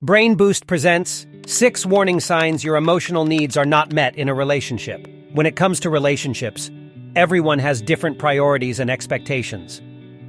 Brain Boost presents 6 warning signs your emotional needs are not met in a relationship. When it comes to relationships, everyone has different priorities and expectations.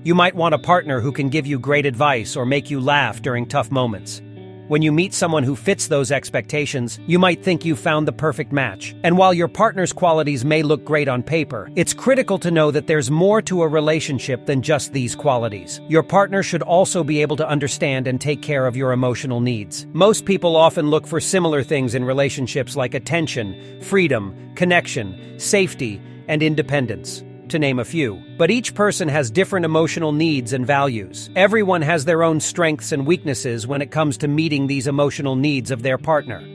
You might want a partner who can give you great advice or make you laugh during tough moments. When you meet someone who fits those expectations, you might think you've found the perfect match. And while your partner's qualities may look great on paper, it's critical to know that there's more to a relationship than just these qualities. Your partner should also be able to understand and take care of your emotional needs. Most people often look for similar things in relationships like attention, freedom, connection, safety, and independence, to name a few. But each person has different emotional needs and values. Everyone has their own strengths and weaknesses when it comes to meeting these emotional needs of their partner.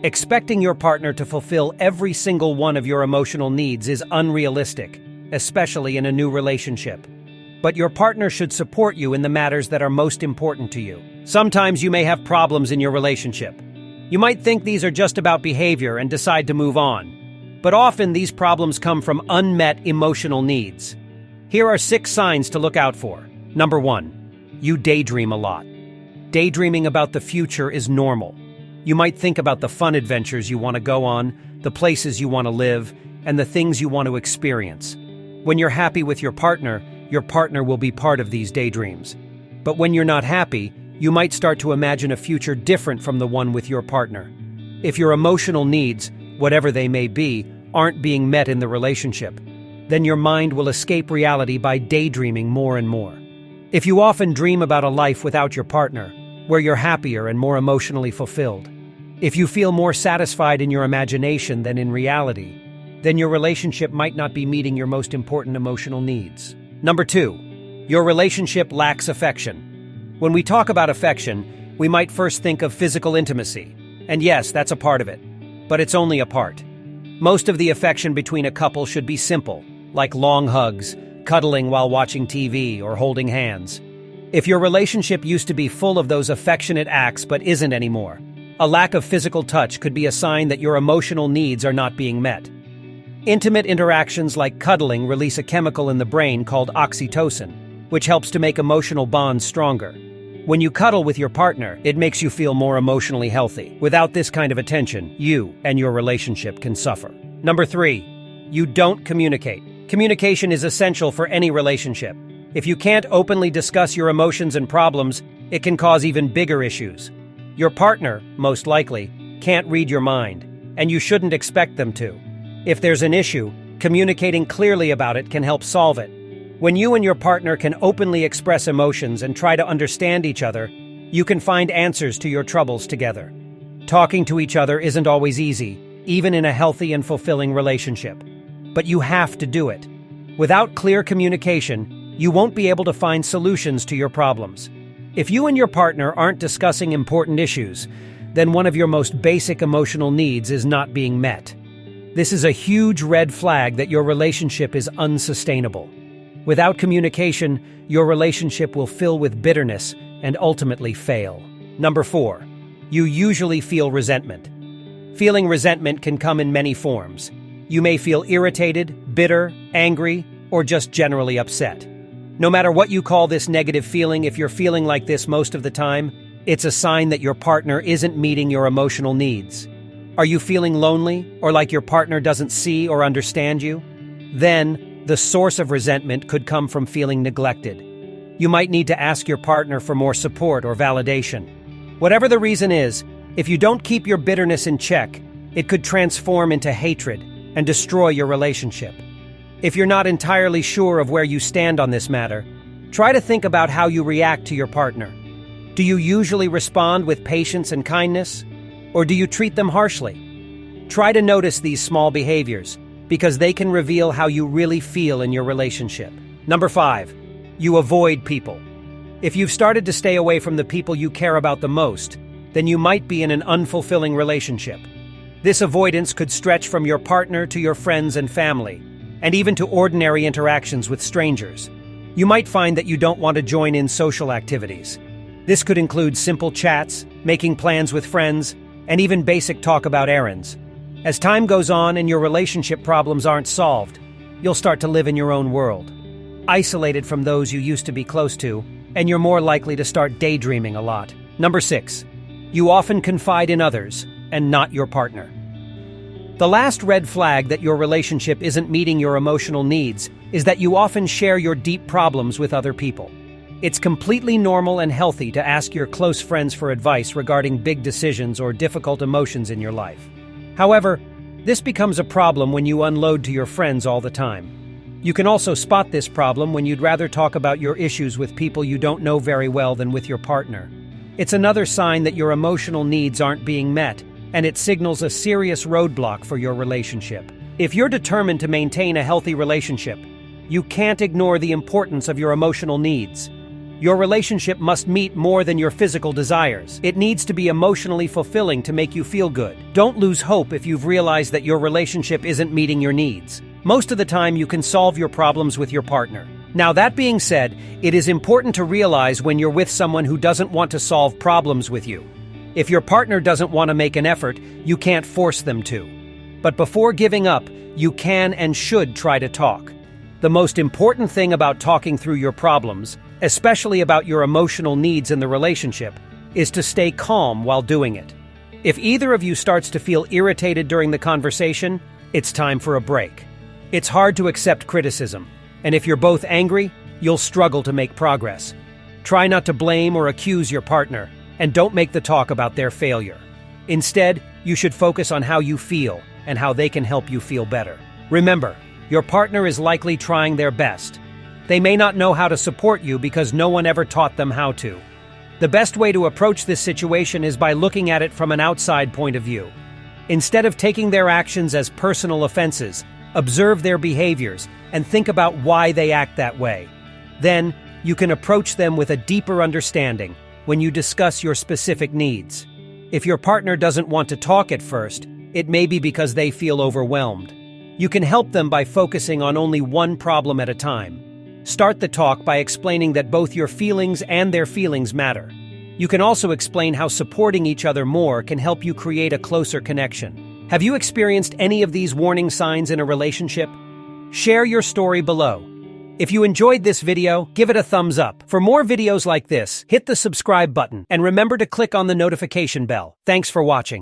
Expecting your partner to fulfill every single one of your emotional needs is unrealistic, especially in a new relationship. But your partner should support you in the matters that are most important to you. Sometimes you may have problems in your relationship. You might think these are just about behavior and decide to move on. But often these problems come from unmet emotional needs. Here are 6 signs to look out for. Number 1. You daydream a lot. Daydreaming about the future is normal. You might think about the fun adventures you want to go on, the places you want to live, and the things you want to experience. When you're happy with your partner will be part of these daydreams. But when you're not happy, you might start to imagine a future different from the one with your partner. If your emotional needs, whatever they may be, aren't being met in the relationship, then your mind will escape reality by daydreaming more and more. If you often dream about a life without your partner, where you're happier and more emotionally fulfilled, if you feel more satisfied in your imagination than in reality, then your relationship might not be meeting your most important emotional needs. Number 2, your relationship lacks affection. When we talk about affection, we might first think of physical intimacy. And yes, that's a part of it. But it's only a part. Most of the affection between a couple should be simple, like long hugs, cuddling while watching TV, or holding hands. If your relationship used to be full of those affectionate acts but isn't anymore, a lack of physical touch could be a sign that your emotional needs are not being met. Intimate interactions like cuddling release a chemical in the brain called oxytocin, which helps to make emotional bonds stronger. When you cuddle with your partner, it makes you feel more emotionally healthy. Without this kind of attention, you and your relationship can suffer. Number 3, you don't communicate. Communication is essential for any relationship. If you can't openly discuss your emotions and problems, it can cause even bigger issues. Your partner, most likely, can't read your mind, and you shouldn't expect them to. If there's an issue, communicating clearly about it can help solve it. When you and your partner can openly express emotions and try to understand each other, you can find answers to your troubles together. Talking to each other isn't always easy, even in a healthy and fulfilling relationship. But you have to do it. Without clear communication, you won't be able to find solutions to your problems. If you and your partner aren't discussing important issues, then one of your most basic emotional needs is not being met. This is a huge red flag that your relationship is unsustainable. Without communication, your relationship will fill with bitterness and ultimately fail. Number 4, you usually feel resentment. Feeling resentment can come in many forms. You may feel irritated, bitter, angry, or just generally upset. No matter what you call this negative feeling, if you're feeling like this most of the time, it's a sign that your partner isn't meeting your emotional needs. Are you feeling lonely or like your partner doesn't see or understand you? Then, the source of resentment could come from feeling neglected. You might need to ask your partner for more support or validation. Whatever the reason is, if you don't keep your bitterness in check, it could transform into hatred and destroy your relationship. If you're not entirely sure of where you stand on this matter, try to think about how you react to your partner. Do you usually respond with patience and kindness, or do you treat them harshly? Try to notice these small behaviors, because they can reveal how you really feel in your relationship. Number 5, you avoid people. If you've started to stay away from the people you care about the most, then you might be in an unfulfilling relationship. This avoidance could stretch from your partner to your friends and family, and even to ordinary interactions with strangers. You might find that you don't want to join in social activities. This could include simple chats, making plans with friends, and even basic talk about errands. As time goes on and your relationship problems aren't solved, you'll start to live in your own world, isolated from those you used to be close to, and you're more likely to start daydreaming a lot. Number 6, You often confide in others, and not your partner. The last red flag that your relationship isn't meeting your emotional needs is that you often share your deep problems with other people. It's completely normal and healthy to ask your close friends for advice regarding big decisions or difficult emotions in your life. However, this becomes a problem when you unload to your friends all the time. You can also spot this problem when you'd rather talk about your issues with people you don't know very well than with your partner. It's another sign that your emotional needs aren't being met, and it signals a serious roadblock for your relationship. If you're determined to maintain a healthy relationship, you can't ignore the importance of your emotional needs. Your relationship must meet more than your physical desires. It needs to be emotionally fulfilling to make you feel good. Don't lose hope if you've realized that your relationship isn't meeting your needs. Most of the time, you can solve your problems with your partner. Now, that being said, it is important to realize when you're with someone who doesn't want to solve problems with you. If your partner doesn't want to make an effort, you can't force them to. But before giving up, you can and should try to talk. The most important thing about talking through your problems, especially about your emotional needs in the relationship, is to stay calm while doing it. If either of you starts to feel irritated during the conversation, it's time for a break. It's hard to accept criticism, and if you're both angry, you'll struggle to make progress. Try not to blame or accuse your partner, and don't make the talk about their failure. Instead, you should focus on how you feel and how they can help you feel better. Remember, your partner is likely trying their best. They may not know how to support you because no one ever taught them how to. The best way to approach this situation is by looking at it from an outside point of view. Instead of taking their actions as personal offenses, observe their behaviors and think about why they act that way. Then, you can approach them with a deeper understanding when you discuss your specific needs. If your partner doesn't want to talk at first, it may be because they feel overwhelmed. You can help them by focusing on only one problem at a time. Start the talk by explaining that both your feelings and their feelings matter. You can also explain how supporting each other more can help you create a closer connection. Have you experienced any of these warning signs in a relationship? Share your story below. If you enjoyed this video, give it a thumbs up. For more videos like this, hit the subscribe button and remember to click on the notification bell. Thanks for watching.